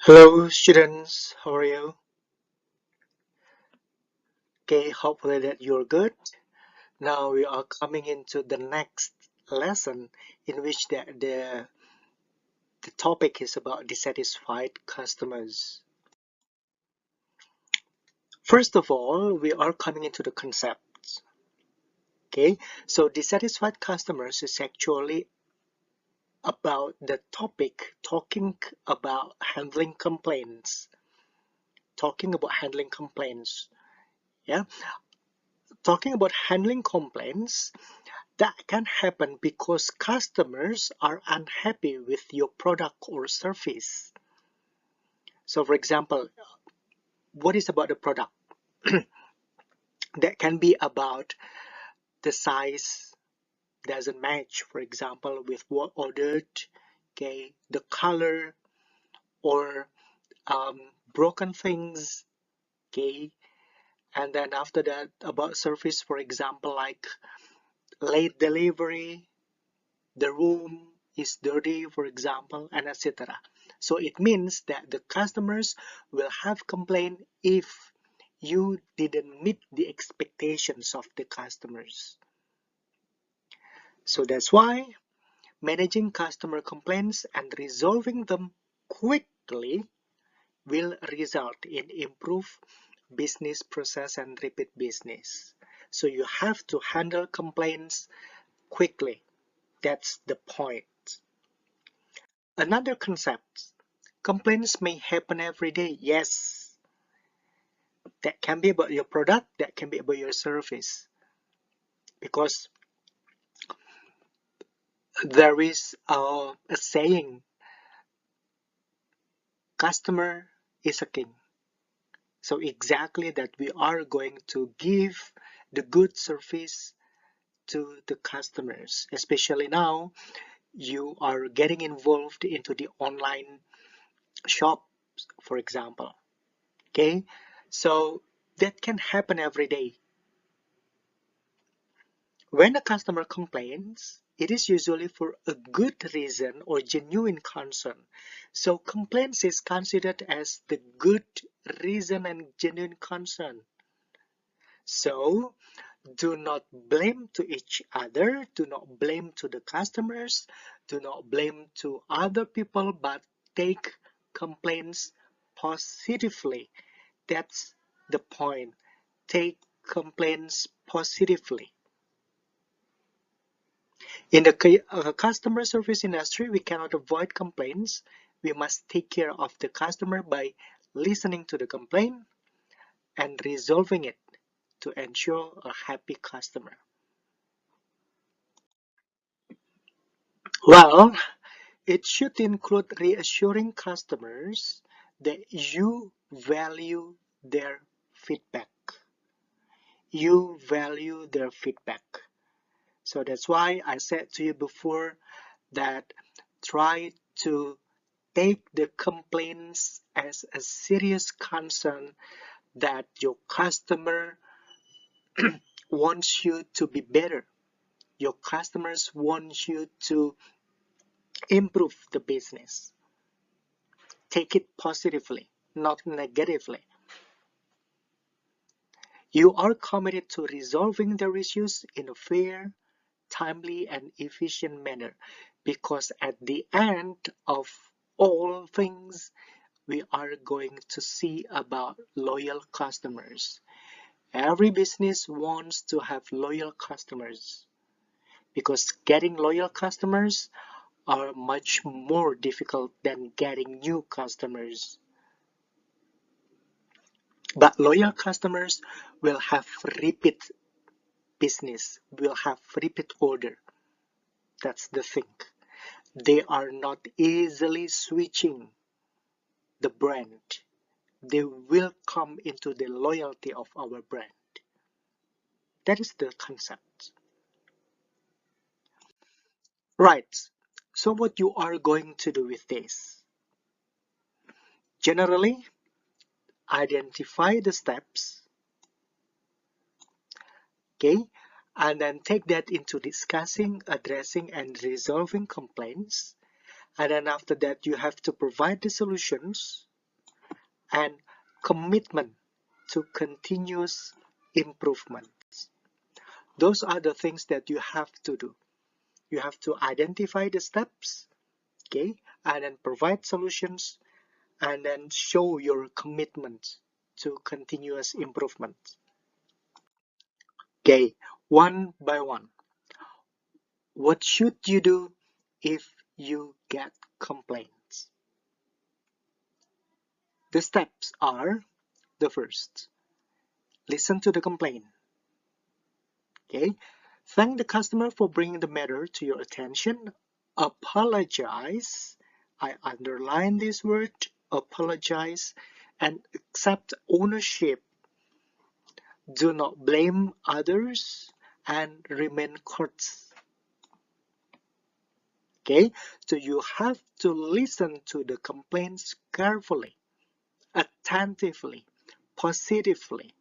Hello students, how are you? Okay, hopefully that you're good. Now we are coming into the next lesson in which the topic is about dissatisfied customers. First of all, we are coming into the concepts. Okay, so dissatisfied customers is actually about the topic talking about handling complaints. Talking about handling complaints. Yeah, talking about handling complaints. That can happen because customers are unhappy with your product or service. So for example, what is about the product? That can be about the size doesn't match, for example, with what ordered, okay, the color or broken things, okay, and then after that about service, for example, like late delivery, the room is dirty, for example, and etc. So it means that the customers will have complaint if you didn't meet the expectations of the customers. So that's why managing customer complaints and resolving them quickly will result in improved business process and repeat business. So you have to handle complaints quickly. That's the point. Another concept, complaints may happen every day. Yes, that can be about your product, that can be about your service. Because there is a saying, customer is a king. So exactly that we are going to give the good service to the customers. Especially now, you are getting involved into the online shop, for example. Okay, so that can happen every day. When a customer complains, it is usually for a good reason or genuine concern. So complaints is considered as the good reason and genuine concern. So do not blame to each other, do not blame to the customers, do not blame to other people, but take complaints positively. That's the point. Take complaints positively. In the customer service industry, we cannot avoid complaints. We must take care of the customer by listening to the complaint and resolving it to ensure a happy customer. Well, it should include reassuring customers that you value their feedback. You value their feedback. So that's why I said to you before that try to take the complaints as a serious concern that your customer wants you to be better. Your customers want you to improve the business. Take it positively, not negatively. You are committed to resolving their issues in a fair, timely, and efficient manner because at the end of all things, we are going to see about loyal customers. Every business wants to have loyal customers because getting loyal customers are much more difficult than getting new customers. But loyal customers will have repeat business, will have repeat order. That's the thing. They are not easily switching the brand. They will come into the loyalty of our brand. That is the concept. Right. So what you are going to do with this? Generally, identify the steps, okay, and then take that into discussing, addressing, and resolving complaints. And then after that, you have to provide the solutions and commitment to continuous improvement. Those are the things that you have to do. You have to identify the steps, okay, and then provide solutions, and then show your commitment to continuous improvement. Okay, one by one. What should you do if you get complaints? The steps are: the first, listen to the complaint. Okay, thank the customer for bringing the matter to your attention. Apologize. I underline this word, apologize, and accept ownership. Do not blame others and remain courteous. Okay, so you have to listen to the complaints carefully, attentively, positively.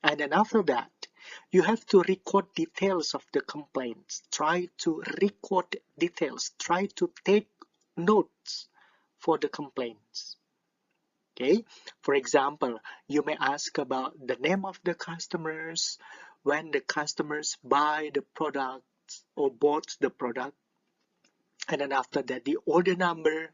And then after that, you have to record details of the complaints. Try to record details. Try to take notes for the complaints. Okay, for example, you may ask about the name of the customers, when the customers buy the product or bought the product, and then after that the order number,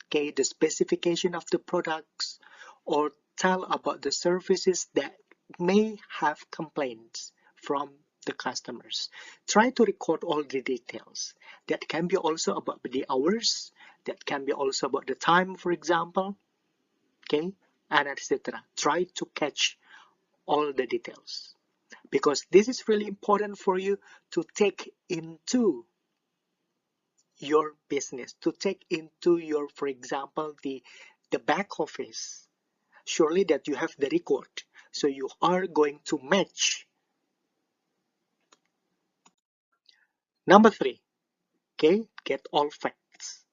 okay, the specification of the products, or tell about the services that may have complaints from the customers. Try to record all the details. That can be also about the hours, that can be also about the time, for example, okay, and etc. Try to catch all the details, because this is really important for you to take into your business, to take into your, for example, the back office. Surely that you have the record, so you are going to match. Number 3, okay, get all facts.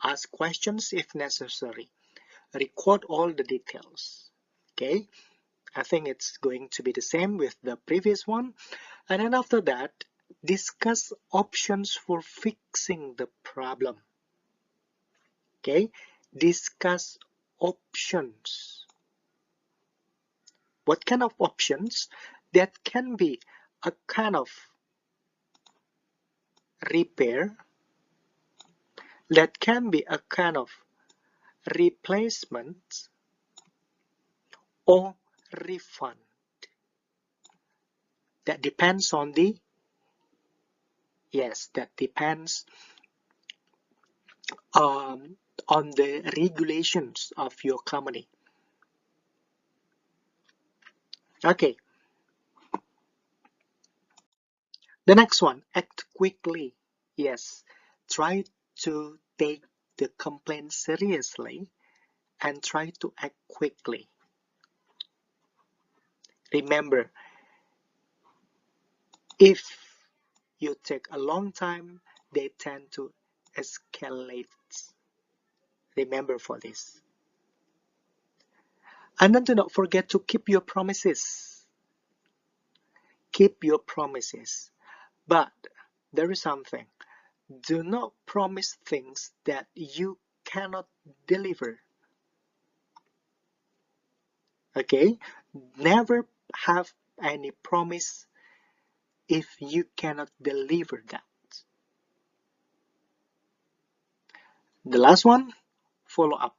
Ask questions if necessary. Record all the details. Okay, I think it's going to be the same with the previous one. And then after that, discuss options for fixing the problem. Okay, discuss options. What kind of options? That can be a kind of repair, that can be a kind of replacement, or refund. That depends on the, yes, that depends on the regulations of your company. Okay. The next one, act quickly. Yes, try to take the complaint seriously and try to act quickly. Remember, if you take a long time, they tend to escalate. Remember for this. And then do not forget to keep your promises. Keep your promises. But there is something. Do not promise things that you cannot deliver. Okay? Never have any promise if you cannot deliver that. The last one, follow up.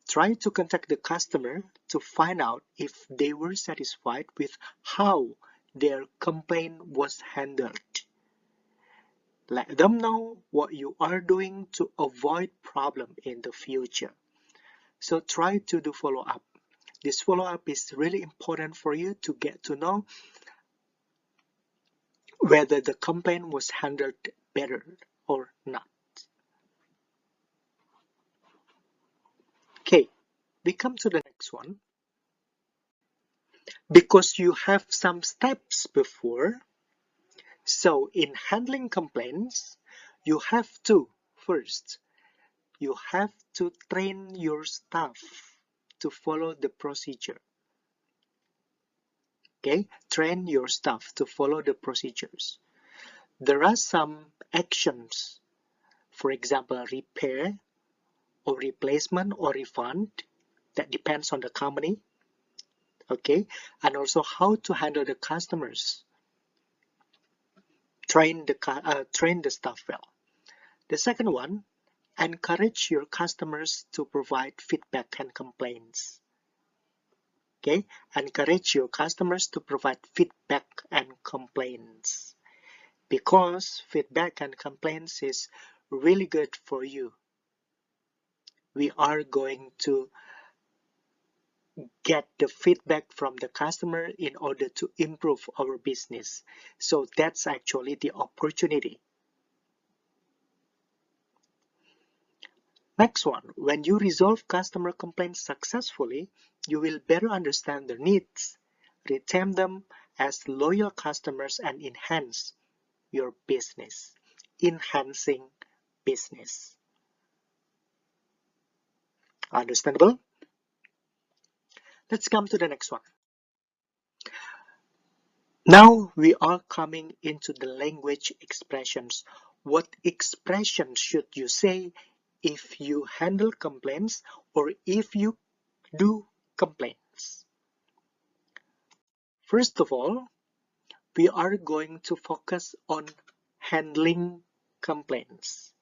Try to contact the customer to find out if they were satisfied with how their complaint was handled. Let them know what you are doing to avoid problem in the future. So try to do follow-up. This follow-up is really important for you to get to know whether the complaint was handled better or not. Okay, we come to the next one. Because you have some steps before, so in handling complaints, you have to, first, you have to train your staff to follow the procedure. Okay, train your staff to follow the procedures. There are some actions, for example, repair or replacement or refund. That depends on the company. Okay, and also how to handle the customers. Train the staff well. The second one, encourage your customers to provide feedback and complaints. Okay, encourage your customers to provide feedback and complaints, because feedback and complaints is really good for you. We are going to get the feedback from the customer in order to improve our business. So that's actually the opportunity. Next one, when you resolve customer complaints successfully, you will better understand their needs, retain them as loyal customers, and enhance your business. Enhancing business. Understandable? Let's come to the next one. Now we are coming into the language expressions. What expressions should you say if you handle complaints or if you do complaints? First of all, we are going to focus on handling complaints.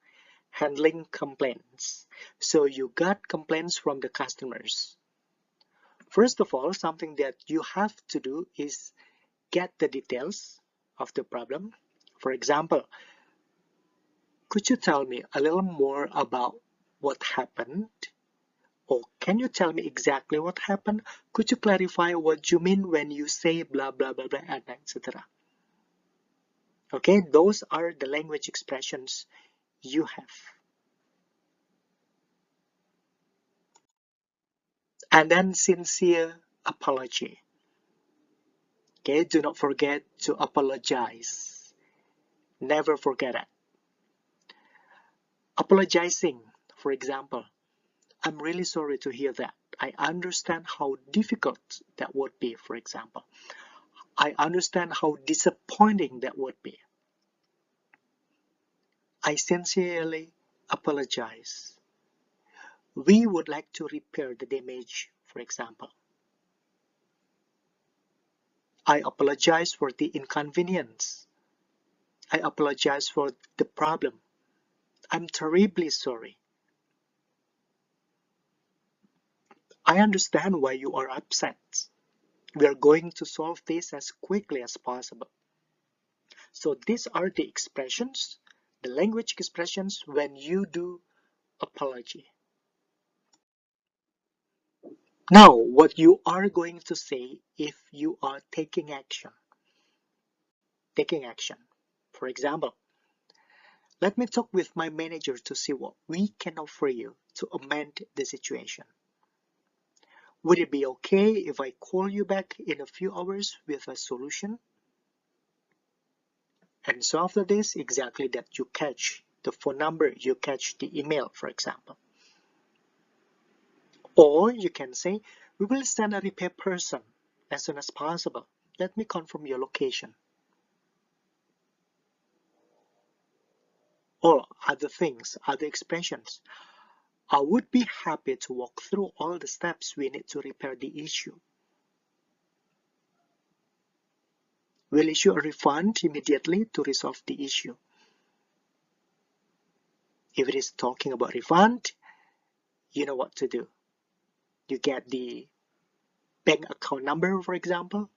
Handling complaints. So you got complaints from the customers. First of all, something that you have to do is get the details of the problem. For example, could you tell me a little more about what happened? Or can you tell me exactly what happened? Could you clarify what you mean when you say blah blah blah blah, and etc. Okay, those are the language expressions you have. And then sincere apology. Okay, do not forget to apologize. Never forget it. Apologizing, for example, I'm really sorry to hear that. I understand how difficult that would be, for example. I understand how disappointing that would be. I sincerely apologize. We would like to repair the damage, for example. I apologize for the inconvenience. I apologize for the problem. I'm terribly sorry. I understand why you are upset. We are going to solve this as quickly as possible. So these are the expressions, the language expressions when you do apology. Now, what you are going to say if you are taking action. Taking action. For example, let me talk with my manager to see what we can offer you to amend the situation. Would it be okay if I call you back in a few hours with a solution? And so after this, exactly that you catch the phone number, you catch the email, for example. Or you can say, we will send a repair person as soon as possible. Let me confirm your location. Or other things, other expressions. I would be happy to walk through all the steps we need to repair the issue. We'll issue a refund immediately to resolve the issue. If it is talking about refund, you know what to do. You get the bank account number, for example,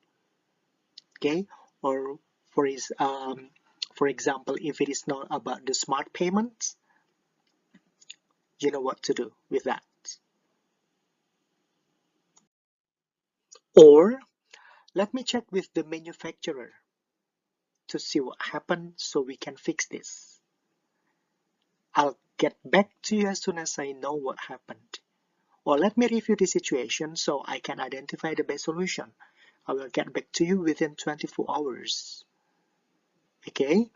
okay? Or for example, if it is not about the smart payments, you know what to do with that. Or let me check with the manufacturer to see what happened so we can fix this. I'll get back to you as soon as I know what happened. Or let me review the situation so I can identify the best solution. I will get back to you within 24 hours. Okay?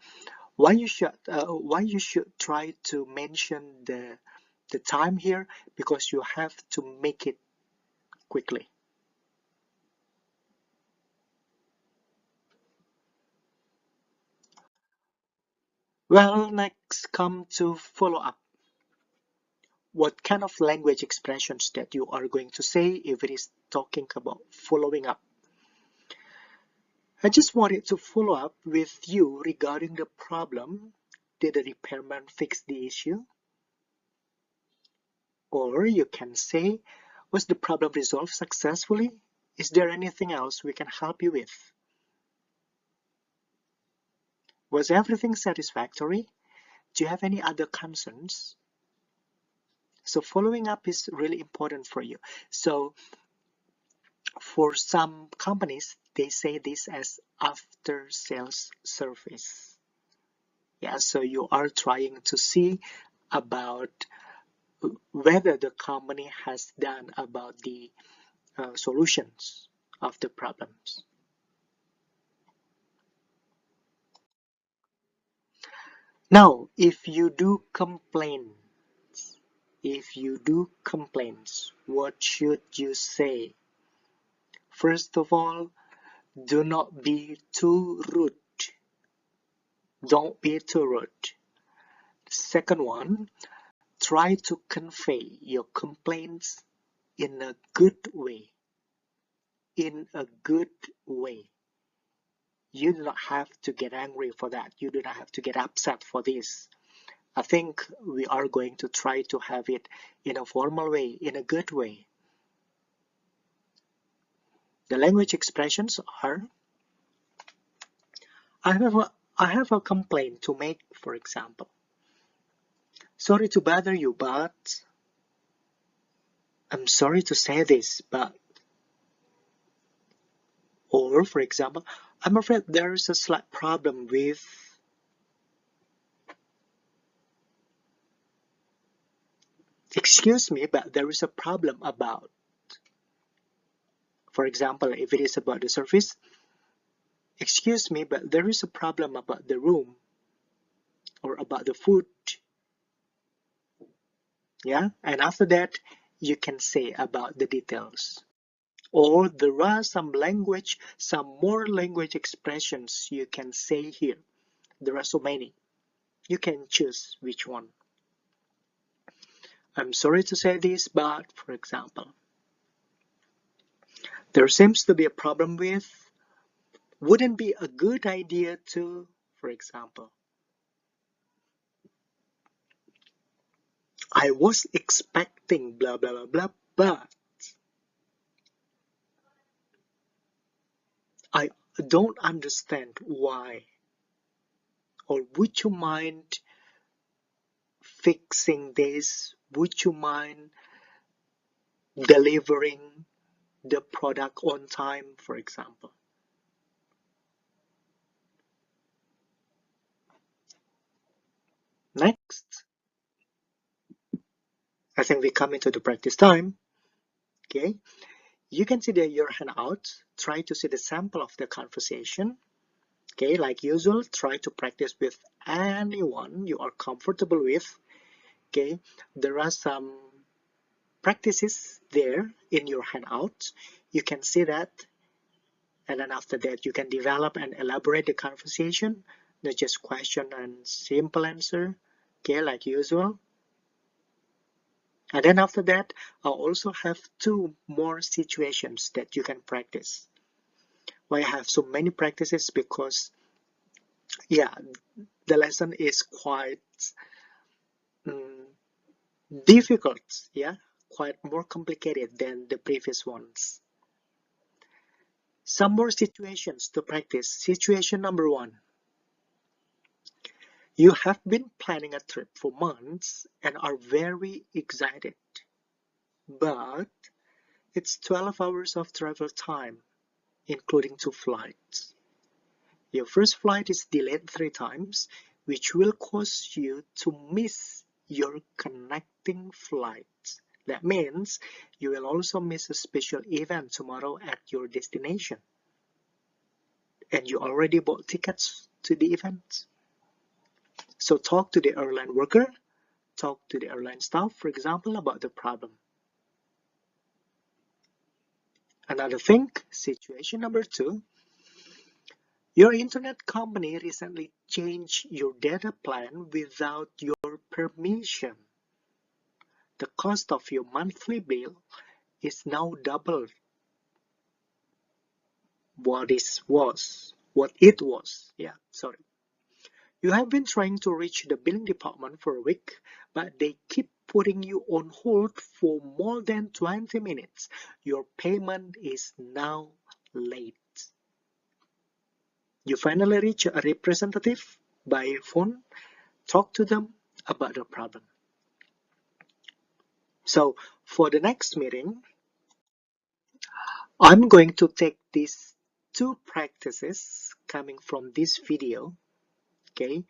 Why you should try to mention the time here? Because you have to make it quickly. Well, next come to follow up. what kind of language expressions that you are going to say if it is talking about following up. I just wanted to follow up with you regarding the problem. Did the repairman fix the issue? Or you can say, was the problem resolved successfully? Is there anything else we can help you with? Was everything satisfactory? Do you have any other concerns? So following up is really important for you. So for some companies, they say this as after sales service. Yeah, so you are trying to see about whether the company has done about the solutions of the problems. Now, if you do complaints, what should you say? First of all, do not be too rude. Don't be too rude. Second one, try to convey your complaints in a good way. In a good way. You do not have to get angry for that. You do not have to get upset for this. I think we are going to try to have it in a formal way, in a good way. The language expressions are, I have a complaint to make, for example. Sorry to bother you, but I'm sorry to say this, but, or for example, I'm afraid there is a slight problem with, excuse me, but there is a problem about, for example, if it is about the service, excuse me, but there is a problem about the room or about the food. Yeah, and after that, you can say about the details. Or there are some more language expressions you can say here. There are so many. You can choose which one. I'm sorry to say this, but for example, there seems to be a problem with, wouldn't be a good idea to, for example, I was expecting blah blah blah blah, but I don't understand why. Or would you mind fixing this? Would you mind delivering the product on time, for example? Next, I think we come into the practice time. Okay, you can see your hand out. Try to see the sample of the conversation. Okay, like usual, try to practice with anyone you are comfortable with. Okay, there are some practices there in your handout. You can see that, and then after that you can develop and elaborate the conversation, not just question and simple answer. Okay, like usual. And then after that, I also have two more situations that you can practice. Why I have so many practices? Because yeah, the lesson is quite difficult, yeah, quite more complicated than the previous ones. Some more situations to practice. Situation number one. You have been planning a trip for months and are very excited, but it's 12 hours of travel time, including 2 flights. Your first flight is delayed 3 times, which will cause you to miss your connecting flight. That means you will also miss a special event tomorrow at your destination. And you already bought tickets to the event. So talk to the airline worker, talk to the airline staff, for example, about the problem. Another thing, situation number 2, your internet company recently changed your data plan without your permission. the cost of your monthly bill is now double what it was. You have been trying to reach the billing department for a week, but they keep putting you on hold for more than 20 minutes. Your payment is now late. You finally reach a representative by phone, talk to them about the problem. So for the next meeting, I'm going to take these two practices coming from this video, okay,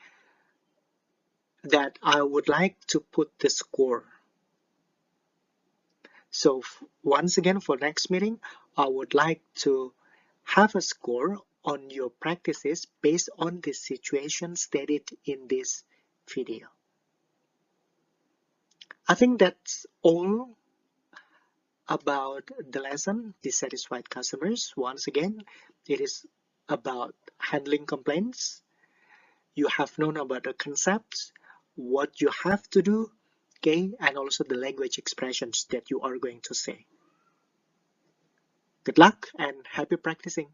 that I would like to put the score. So once again, for next meeting, I would like to have a score on your practices based on the situation stated in this video. I think that's all about the lesson, dissatisfied customers. Once again, it is about handling complaints. You have known about the concepts, what you have to do, okay, and also the language expressions that you are going to say. Good luck and happy practicing.